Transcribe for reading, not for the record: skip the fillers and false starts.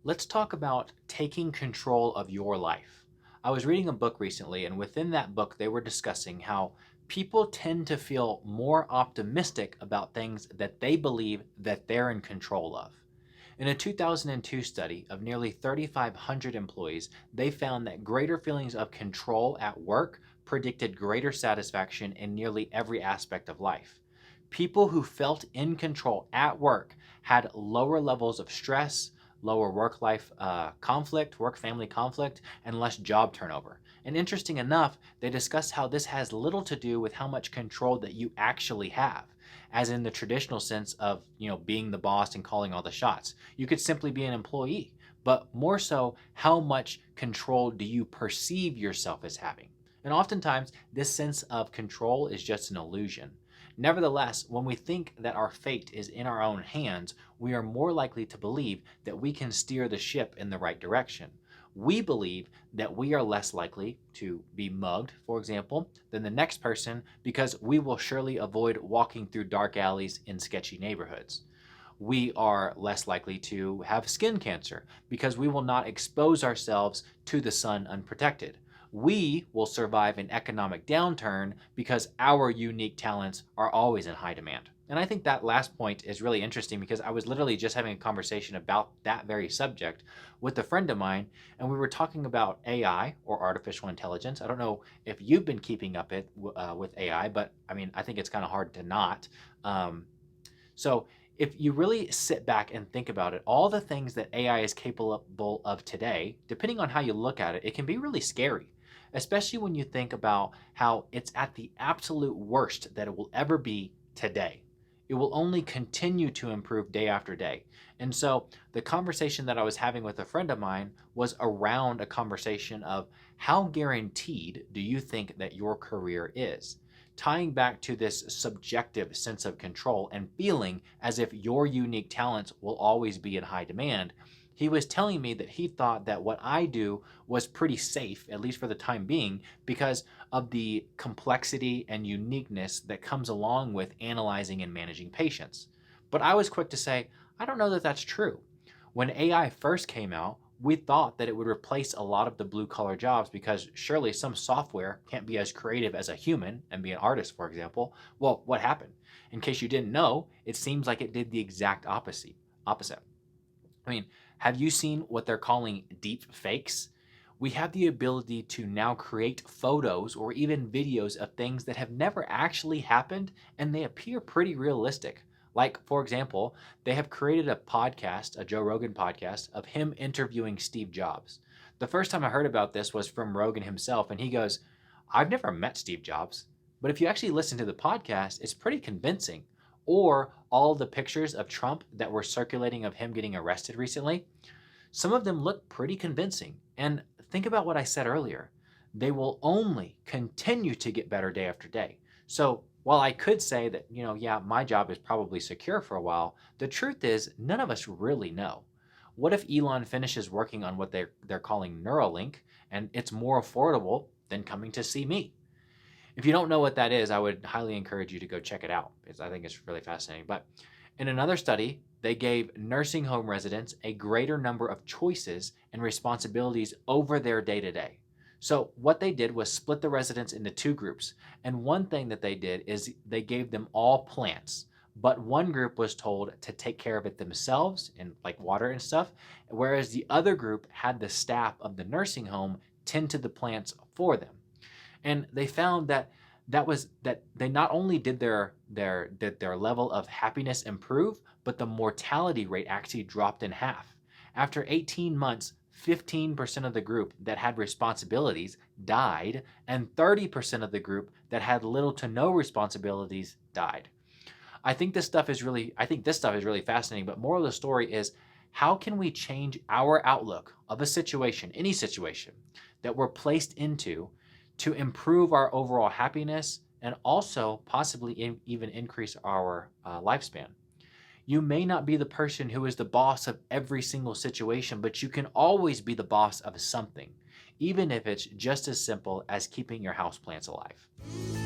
Let's talk about taking control of your life. I was reading a book recently, and within that book, they were discussing how people tend to feel more optimistic about things that they believe that they're in control of. In a 2002 study of nearly 3,500 employees, they found that greater feelings of control at work predicted greater satisfaction in nearly every aspect of life. People who felt in control at work had lower levels of stress, lower work life conflict, work family conflict, and less job turnover. And interesting enough, they discussed how this has little to do with how much control that you actually have, as in the traditional sense of, being the boss and calling all the shots. You could simply be an employee, but more so, how much control do you perceive yourself as having? And oftentimes, this sense of control is just an illusion. Nevertheless, when we think that our fate is in our own hands, we are more likely to believe that we can steer the ship in the right direction. We believe that we are less likely to be mugged, for example, than the next person because we will surely avoid walking through dark alleys in sketchy neighborhoods. We are less likely to have skin cancer because we will not expose ourselves to the sun unprotected. We will survive an economic downturn because our unique talents are always in high demand. And I think that last point is really interesting because I was literally just having a conversation about that very subject with a friend of mine, and we were talking about AI or artificial intelligence. I don't know if you've been keeping up with AI, but I mean, I think it's kind of hard to not. So if you really sit back and think about it, all the things that AI is capable of today, depending on how you look at it, it can be really scary, especially when you think about how it's at the absolute worst that it will ever be today. It will only continue to improve day after day. And so the conversation that I was having with a friend of mine was around a conversation of how guaranteed do you think that your career is? Tying back to this subjective sense of control and feeling as if your unique talents will always be in high demand, he was telling me that he thought that what I do was pretty safe, at least for the time being, because of the complexity and uniqueness that comes along with analyzing and managing patients. But I was quick to say, I don't know that that's true. When AI first came out, we thought that it would replace a lot of the blue collar jobs because surely some software can't be as creative as a human and be an artist, for example. Well, what happened? In case you didn't know, it seems like it did the exact opposite. I mean, have you seen what they're calling deep fakes? We have the ability to now create photos or even videos of things that have never actually happened, and they appear pretty realistic. Like, for example, they have created a podcast, a Joe Rogan podcast, of him interviewing Steve Jobs. The first time I heard about this was from Rogan himself, and he goes, I've never met Steve Jobs, but if you actually listen to the podcast, it's pretty convincing. Or all the pictures of Trump that were circulating of him getting arrested recently, some of them look pretty convincing. And think about what I said earlier. They will only continue to get better day after day. So while I could say that, yeah, my job is probably secure for a while, the truth is none of us really know. What if Elon finishes working on what they're calling Neuralink and it's more affordable than coming to see me? If you don't know what that is, I would highly encourage you to go check it out because I think it's really fascinating. But in another study, they gave nursing home residents a greater number of choices and responsibilities over their day to day. So, what they did was split the residents into two groups. And one thing that they did is they gave them all plants. But one group was told to take care of it themselves and like water and stuff, whereas the other group had the staff of the nursing home tend to the plants for them. And they found that they not only did their level of happiness improve, but the mortality rate actually dropped in half. After 18 months, 15% of the group that had responsibilities died, and 30% of the group that had little to no responsibilities died. I think this stuff is really fascinating, but moral of the story is how can we change our outlook of a situation, any situation that we're placed into to improve our overall happiness and also possibly even increase our lifespan? You may not be the person who is the boss of every single situation, but you can always be the boss of something, even if it's just as simple as keeping your houseplants alive.